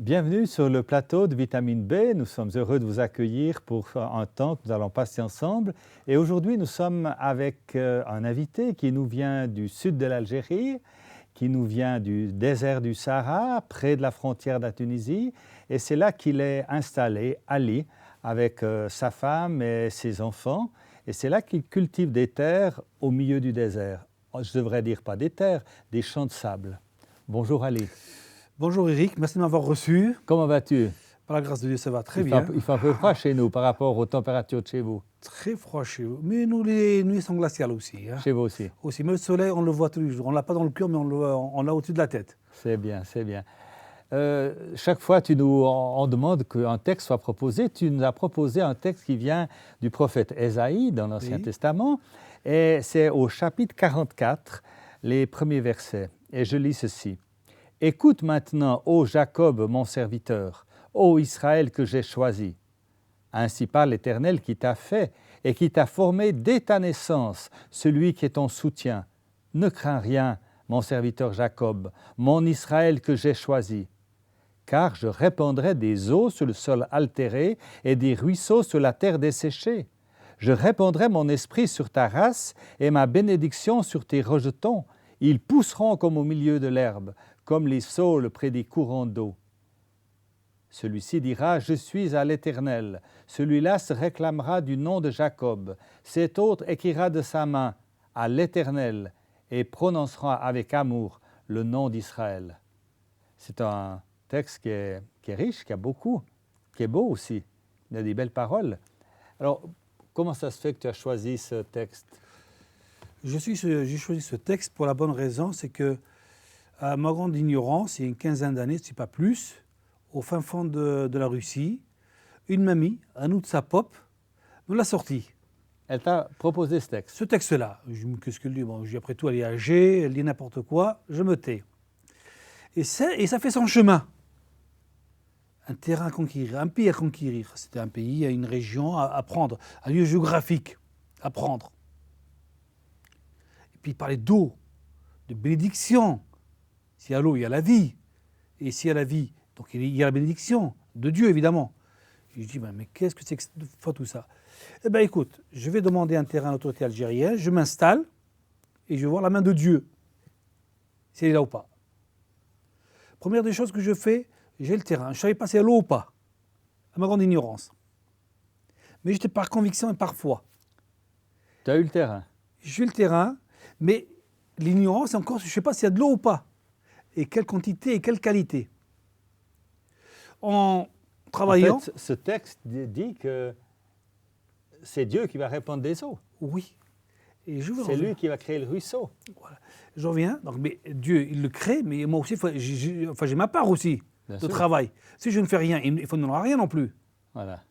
Bienvenue sur le plateau de Vitamine B. Nous sommes heureux de vous accueillir pour un temps que nous allons passer ensemble. Et aujourd'hui, nous sommes avec un invité qui nous vient du sud de l'Algérie, qui nous vient du désert du Sahara, près de la frontière de la Tunisie. Et c'est là qu'il est installé, Ali, avec sa femme et ses enfants. Et c'est là qu'il cultive des terres au milieu du désert. Je devrais dire pas des terres, des champs de sable. Bonjour Ali. Bonjour Eric, merci de m'avoir reçu. Comment vas-tu? Par la grâce de Dieu, ça va très bien. Il fait un peu froid chez nous par rapport aux températures de chez vous. Très froid chez vous. Mais nous, les nuits sont glaciales aussi. Chez vous aussi. Mais le soleil, on le voit tous les jours. On ne l'a pas dans le cœur, mais on l'a au-dessus de la tête. C'est bien, c'est bien. Chaque fois, on demande qu'un texte soit proposé. Tu nous as proposé un texte qui vient du prophète Ésaïe dans l'Ancien Testament. Et c'est au chapitre 44, les premiers versets. Et je lis ceci. « Écoute maintenant, ô Jacob, mon serviteur, ô Israël que j'ai choisi. Ainsi parle l'Éternel qui t'a fait et qui t'a formé dès ta naissance, celui qui est ton soutien. Ne crains rien, mon serviteur Jacob, mon Israël que j'ai choisi. Car je répandrai des eaux sur le sol altéré et des ruisseaux sur la terre desséchée. Je répandrai mon esprit sur ta race et ma bénédiction sur tes rejetons. Ils pousseront comme au milieu de l'herbe, comme les saules près des courants d'eau. Celui-ci dira, je suis à l'Éternel. Celui-là se réclamera du nom de Jacob. Cet autre écrira de sa main, à l'Éternel, et prononcera avec amour le nom d'Israël. » C'est un texte qui est riche, qui a beaucoup, qui est beau aussi. Il y a des belles paroles. Alors, comment ça se fait que tu as choisi ce texte? J'ai choisi ce texte pour la bonne raison, c'est que, à ma grande ignorance, il y a une quinzaine d'années, si pas plus, au fin fond de la Russie, une mamie, Anout Sapop, me l'a sorti. Elle t'a proposé ce texte? Ce texte-là. Qu'est-ce qu'elle dit? Bon, après tout, elle est âgée, elle dit n'importe quoi, je me tais. Et ça fait son chemin. Un terrain à conquérir, un pays à conquérir. C'était un pays, une région à prendre, un lieu géographique à prendre. Et puis il parlait d'eau, de bénédiction. S'il y a l'eau, il y a la vie. Et s'il y a la vie, donc il y a la bénédiction de Dieu, évidemment. Et je dis, mais qu'est-ce que c'est que tout ça? Eh bien, écoute, je vais demander un terrain à l'autorité algérienne, je m'installe et je vais voir la main de Dieu, si elle est là ou pas. Première des choses que je fais, j'ai le terrain. Je ne savais pas si elle est l'eau ou pas, à ma grande ignorance. Mais j'étais par conviction et par foi. Tu as eu le terrain? J'ai eu le terrain, mais l'ignorance, c'est encore, je ne sais pas s'il y a de l'eau ou pas. Et quelle quantité et quelle qualité. En travaillant... En fait, ce texte dit que c'est Dieu qui va répandre des eaux. Oui. C'est lui qui va créer le ruisseau. Voilà. Je reviens. Donc, mais Dieu, il le crée, mais moi aussi, j'ai ma part aussi de travail. Si je ne fais rien, il ne n'aura rien non plus. Voilà.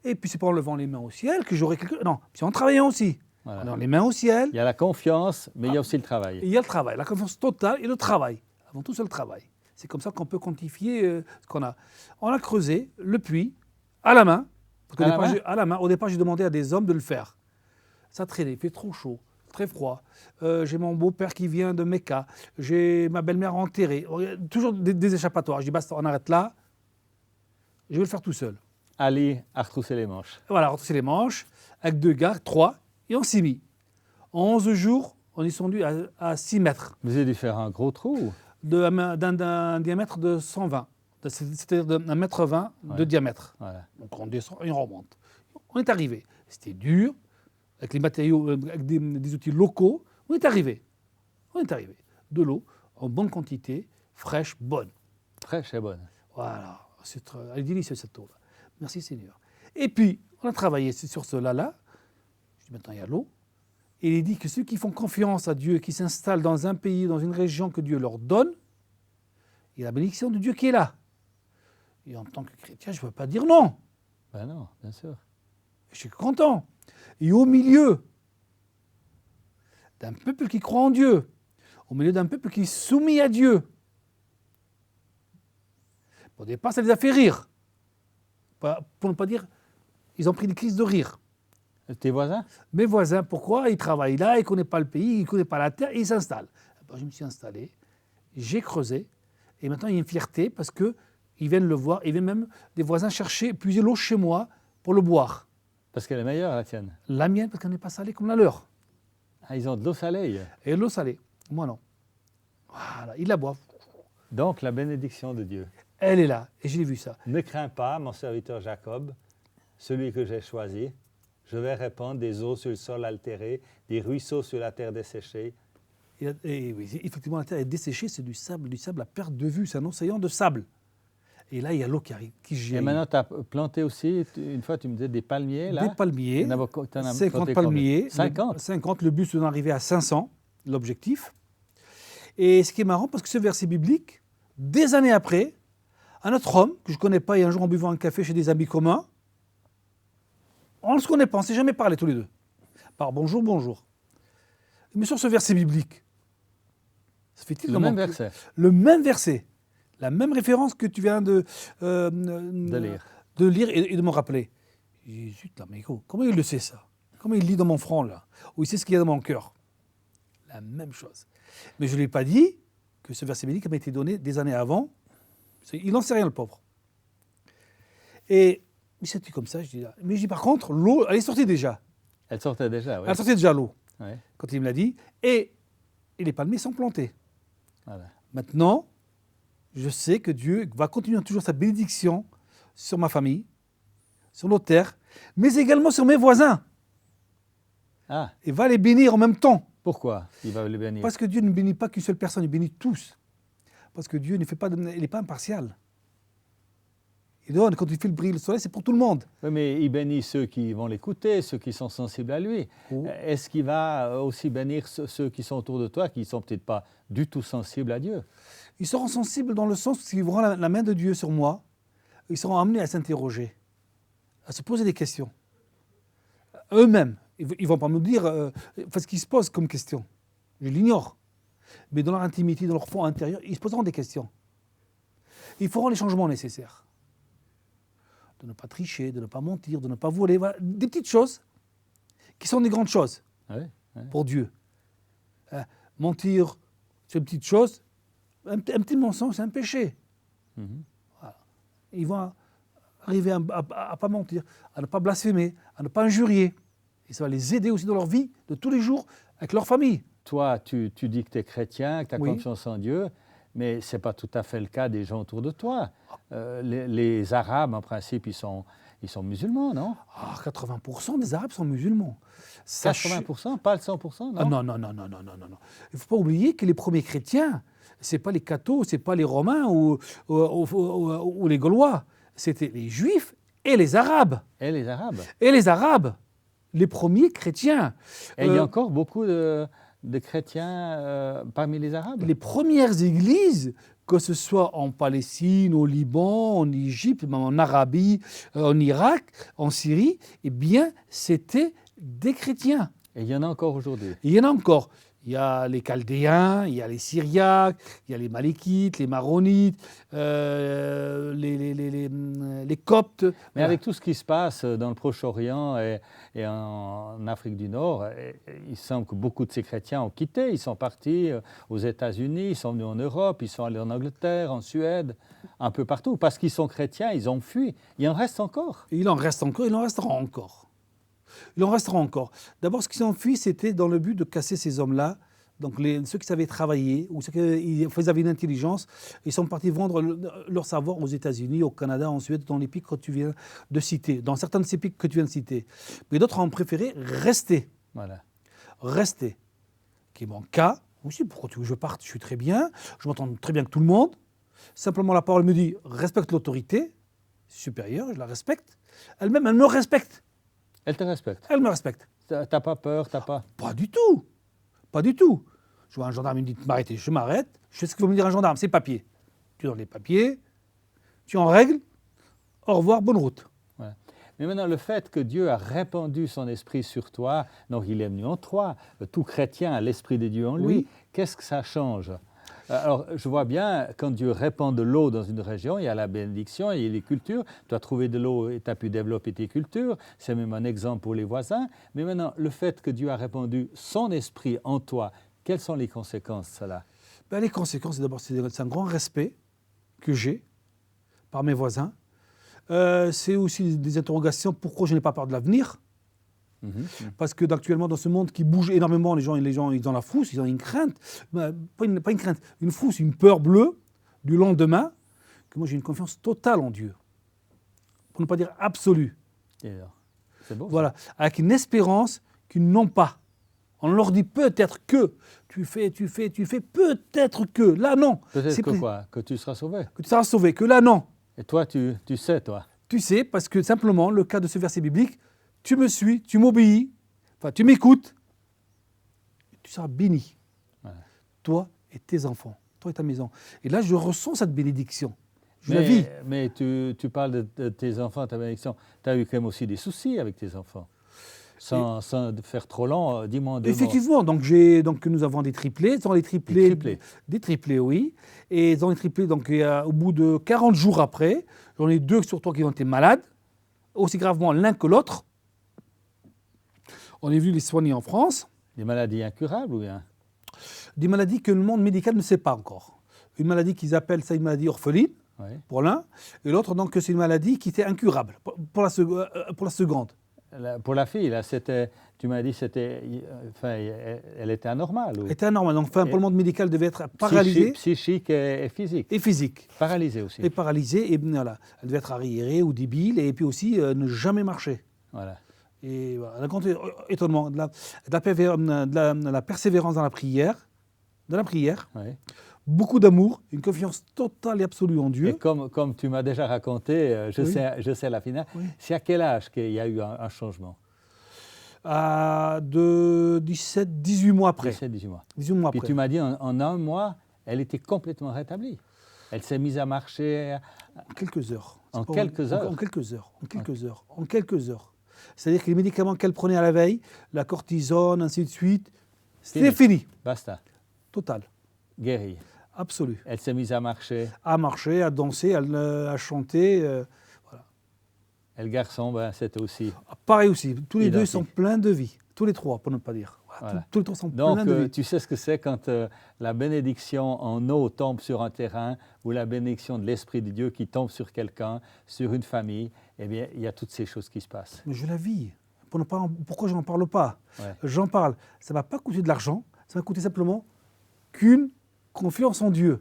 Et puis, c'est pas en levant les mains au ciel que j'aurai quelque chose. Non, c'est en travaillant aussi. Voilà. En levant les mains au ciel. Il y a la confiance, mais il y a aussi le travail. Il y a le travail, la confiance totale et le travail. Avant tout, c'est le travail. C'est comme ça qu'on peut quantifier ce qu'on a. On a creusé le puits à la main. À la main. Au départ, j'ai demandé à des hommes de le faire. Ça traînait, il fait trop chaud, très froid. J'ai mon beau-père qui vient de Mecca. J'ai ma belle-mère enterrée. Toujours des échappatoires. Je dis, basta, on arrête là. Je vais le faire tout seul. Ali a retroussé les manches. Voilà, retroussé les manches, avec 2 gars, 3, et on s'y mit. En 11 jours, on est descendu à 6 mètres. Vous avez dû faire un gros trou? D'un diamètre de 120. C'était d'un mètre 20 de diamètre. Voilà. Donc on descend et on remonte. On est arrivé. C'était dur, avec les matériaux, avec des outils locaux. On est arrivé. De l'eau en bonne quantité, fraîche, bonne. Fraîche et bonne. Voilà. Elle est délicieuse cette eau-là. Merci Seigneur. Et puis, on a travaillé sur cela-là. Je dis maintenant il y a l'eau. Et il dit que ceux qui font confiance à Dieu, qui s'installent dans un pays, dans une région que Dieu leur donne, il y a la bénédiction de Dieu qui est là. Et en tant que chrétien, je ne peux pas dire non. Ben non, bien sûr. Je suis content. Et au milieu d'un peuple qui croit en Dieu, au milieu d'un peuple qui est soumis à Dieu, au départ, ça les a fait rire. Pour ne pas dire, ils ont pris des crises de rire. Tes voisins? Mes voisins, pourquoi? Ils travaillent là, ils ne connaissent pas le pays, ils ne connaissent pas la terre, et ils s'installent. Je me suis installé, j'ai creusé, et maintenant il y a une fierté parce qu'ils Ils viennent le voir, ils viennent même des voisins chercher, puiser l'eau chez moi pour le boire. Parce qu'elle est meilleure, la tienne. La mienne, parce qu'elle n'est pas salée comme la leur. Ah, ils ont de l'eau salée. Et l'eau salée, moi non. Voilà, ils la boivent. Donc, la bénédiction de Dieu. Elle est là, et j'ai vu ça. Ne crains pas, mon serviteur Jacob, celui que j'ai choisi. Je vais répandre des eaux sur le sol altéré, des ruisseaux sur la terre desséchée. Et oui, effectivement, la terre est desséchée, c'est du sable à perte de vue, c'est un océan de sable. Et là, il y a l'eau qui arrive, qui jaillit. Et maintenant, tu as planté aussi, une fois, tu me disais des palmiers, là. Des palmiers, T'en as 50 planté palmiers. combien? 50. 50, le but c'est d'en arriver à 500, l'objectif. Et ce qui est marrant, parce que ce verset biblique, des années après, un autre homme, que je ne connais pas, et un jour en buvant un café chez des amis communs, on ne se connaît pas, on ne s'est jamais parlé tous les deux. Par bonjour, bonjour. Mais sur ce verset biblique, ça fait-il Le même verset. Le même verset, la même référence que tu viens de lire et de me rappeler. J'ai dit, zut, là, mais comment il le sait ça? Comment il lit dans mon front là? Ou il sait ce qu'il y a dans mon cœur? La même chose. Mais je ne lui ai pas dit que ce verset biblique m'a été donné des années avant. Il n'en sait rien, le pauvre. Et il s'est dit comme ça, je dis là. Mais je dis par contre, l'eau, elle est sortie déjà. Elle sortait déjà, oui. Elle sortait déjà l'eau, Ouais. quand il me l'a dit. Et les palmiers sont plantés. Voilà. Maintenant, je sais que Dieu va continuer toujours sa bénédiction sur ma famille, sur nos terres, mais également sur mes voisins. Ah, Et va les bénir en même temps. pourquoi il va les bénir? Parce que Dieu ne bénit pas qu'une seule personne, il bénit tous. Parce que Dieu ne fait pas, il n'est pas impartial. Il donne, quand il fait le briller le soleil, c'est pour tout le monde. Oui, mais il bénit ceux qui vont l'écouter, ceux qui sont sensibles à lui. Oh. Est-ce qu'il va aussi bénir ceux qui sont autour de toi, qui ne sont peut-être pas du tout sensibles à Dieu? Ils seront sensibles dans le sens qu'ils verront la main de Dieu sur moi. Ils seront amenés à s'interroger, à se poser des questions. Eux-mêmes, ils ne vont pas nous dire ce qu'ils se posent comme question. Je l'ignore. Mais dans leur intimité, dans leur fond intérieur, ils se poseront des questions. Ils feront les changements nécessaires. De ne pas tricher, de ne pas mentir, de ne pas voler. Voilà, des petites choses qui sont des grandes choses pour Dieu. Mentir, c'est une petite chose. Un petit mensonge, c'est un péché. Voilà. Ils vont arriver à ne pas mentir, à ne pas blasphémer, à ne pas injurier. Et ça va les aider aussi dans leur vie de tous les jours avec leur famille. Toi, tu dis que tu es chrétien, que tu as confiance en Dieu, mais ce n'est pas tout à fait le cas des gens autour de toi. Les Arabes, en principe, ils sont musulmans, non? 80% des Arabes sont musulmans. 80%, pas le 100%, non? Non. Il ne faut pas oublier que les premiers chrétiens, ce n'est pas les cathos, ce n'est pas les Romains ou les Gaulois. C'était les Juifs et les Arabes. Et les Arabes. Et les Arabes, les premiers chrétiens. Et il y a encore beaucoup de chrétiens parmi les Arabes? Les premières églises, que ce soit en Palestine, au Liban, en Égypte, même en Arabie, en Irak, en Syrie, eh bien, c'était des chrétiens. Et il y en a encore aujourd'hui? Il y en a encore. Il y a les Chaldéens, il y a les Syriaques, il y a les Malékites, les Maronites, les Coptes. Mais avec tout ce qui se passe dans le Proche-Orient et en Afrique du Nord, il semble que beaucoup de ces chrétiens ont quitté. Ils sont partis aux États-Unis, ils sont venus en Europe, ils sont allés en Angleterre, en Suède, un peu partout. Parce qu'ils sont chrétiens, ils ont fui. Il en reste encore. Il en reste encore, il en restera encore. Il en restera encore. D'abord, ce qui s'enfuit, c'était dans le but de casser ces hommes-là. Donc, ceux qui savaient travailler ou ceux qui avaient une intelligence, ils sont partis vendre leur savoir aux États-Unis, au Canada, en Suède, dans les pays que tu viens de citer, dans certains de ces pays que tu viens de citer. Mais d'autres ont préféré rester. Voilà. Rester. Qui est mon cas. Aussi, pourquoi tu veux que je parte? Je suis très bien. Je m'entends très bien avec tout le monde. Simplement, la parole me dit respecte l'autorité supérieure, je la respecte. Elle-même, elle me respecte. Elle te respecte? Elle me respecte. T'as pas peur, t'as pas... Pas du tout. Pas du tout. Je vois un gendarme, il me dit de m'arrêter, je m'arrête. Je sais ce que veut me dire un gendarme, c'est papier. Tu donnes les papiers, tu en règles, au revoir, bonne route. Ouais. Mais maintenant, le fait que Dieu a répandu son esprit sur toi, donc il est venu en toi, tout chrétien a l'esprit de Dieu en lui, Oui. Qu'est-ce que ça change? Alors, je vois bien, quand Dieu répand de l'eau dans une région, il y a la bénédiction, il y a les cultures. Tu as trouvé de l'eau et tu as pu développer tes cultures. C'est même un exemple pour les voisins. Mais maintenant, le fait que Dieu a répandu son esprit en toi, quelles sont les conséquences de cela? Les conséquences, d'abord, c'est un grand respect que j'ai par mes voisins. C'est aussi des interrogations, pourquoi je n'ai pas peur de l'avenir? Parce que actuellement, dans ce monde qui bouge énormément, les gens ils ont la frousse, ils ont une crainte, pas une crainte, une frousse, une peur bleue du lendemain, que moi j'ai une confiance totale en Dieu, pour ne pas dire absolue. C'est beau. Voilà, avec une espérance qu'ils n'ont pas. On leur dit peut-être que, tu fais, peut-être que, là non. Peut-être que quoi? Que tu seras sauvé. Que tu seras sauvé, que là non. Et toi, tu sais, toi. Tu sais, parce que simplement, le cas de ce verset biblique, tu me suis, tu m'obéis, enfin tu m'écoutes, tu seras béni. Voilà. Toi et tes enfants, toi et ta maison. Et là, je ressens cette bénédiction. Je la vis. Mais tu parles de tes enfants, ta bénédiction. Tu as eu quand même aussi des soucis avec tes enfants. Sans faire trop long, dis-moi en deux mots. Effectivement, donc nous avons des triplés. Des triplés, oui. Et dans les triplés, donc, au bout de 40 jours après, j'en ai 2 sur 3 qui ont été malades, aussi gravement l'un que l'autre. On est venu les soigner en France. Des maladies incurables ou bien? Des maladies que le monde médical ne sait pas encore. Une maladie qu'ils appellent ça une maladie orpheline, oui, pour l'un, et l'autre, donc, c'est une maladie qui était incurable pour la seconde. Pour la fille, là, tu m'as dit elle était anormale. Elle était anormale. Donc, pour le monde médical, elle devait être paralysée. Psychique et phisique. Et physique. Paralysée aussi. Et paralysée. Et voilà, elle devait être arriérée ou débile, et puis aussi ne jamais marcher. Voilà. Et voilà, elle a compté étonnement de la persévérance dans la prière. Oui. Beaucoup d'amour, une confiance totale et absolue en Dieu. Et comme tu m'as déjà raconté, je sais la finale, oui, c'est à quel âge qu'il y a eu un changement? De 18 mois après. 18 mois. 18 mois après. Puis tu m'as dit, en un mois, elle était complètement rétablie. Elle s'est mise à marcher... En quelques heures. En quelques heures. En quelques heures. C'est-à-dire que les médicaments qu'elle prenait à la veille, la cortisone, ainsi de suite, c'était fini. Basta. Total. Guérie. Absolue. Elle s'est mise à marcher. À marcher, à danser, à chanter. Voilà. Et le garçon, c'était aussi... Pareil aussi. Tous les identique. deux sont pleins de vie. Tous les trois, pour ne pas dire. Voilà. Tous les trois sont pleins de vie. Donc, tu sais ce que c'est quand la bénédiction en eau tombe sur un terrain ou la bénédiction de l'Esprit de Dieu qui tombe sur quelqu'un, sur une famille, eh bien, il y a toutes ces choses qui se passent. Mais je la vis. Pourquoi je n'en parle pas? J'en parle. Ça ne va pas coûter de l'argent. Ça va coûter simplement qu'une confiance en Dieu.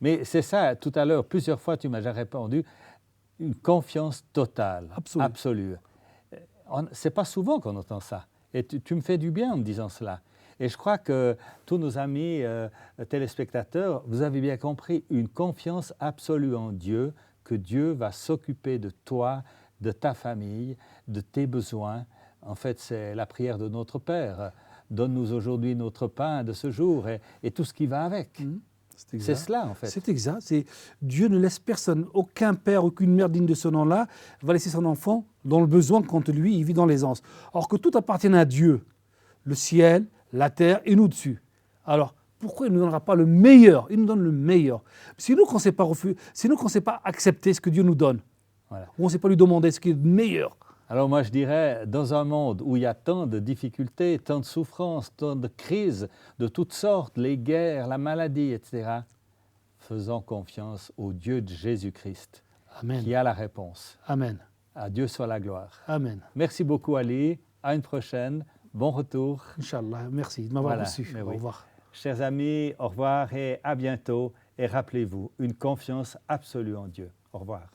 Mais c'est ça, tout à l'heure, plusieurs fois, tu m'as déjà répondu, une confiance totale, absolue. Ce n'est pas souvent qu'on entend ça. Et tu me fais du bien en me disant cela. Et je crois que tous nos amis téléspectateurs, vous avez bien compris, une confiance absolue en Dieu, que Dieu va s'occuper de toi, de ta famille, de tes besoins. En fait, c'est la prière de notre Père. Donne-nous aujourd'hui notre pain de ce jour et tout ce qui va avec. C'est cela, en fait. C'est exact. Dieu ne laisse personne, aucun père, aucune mère digne de ce nom-là, va laisser son enfant dans le besoin quand lui, il vit dans l'aisance. Or que tout appartient à Dieu, le ciel, la terre et nous dessus. Alors, pourquoi il ne nous donnera pas le meilleur? Il nous donne le meilleur. C'est nous qu'on ne sait pas refuser, c'est nous qu'on ne sait pas accepter ce que Dieu nous donne. Voilà. Ou on ne sait pas lui demander ce qui est le meilleur. Alors moi je dirais, dans un monde où il y a tant de difficultés, tant de souffrances, tant de crises de toutes sortes, les guerres, la maladie, etc., faisons confiance au Dieu de Jésus-Christ, Amen, qui a la réponse. Amen. À Dieu soit la gloire. Amen. Merci beaucoup Ali, à une prochaine, bon retour. Inch'Allah, merci de m'avoir reçu. Au revoir. Chers amis, au revoir et à bientôt. Et rappelez-vous, une confiance absolue en Dieu. Au revoir.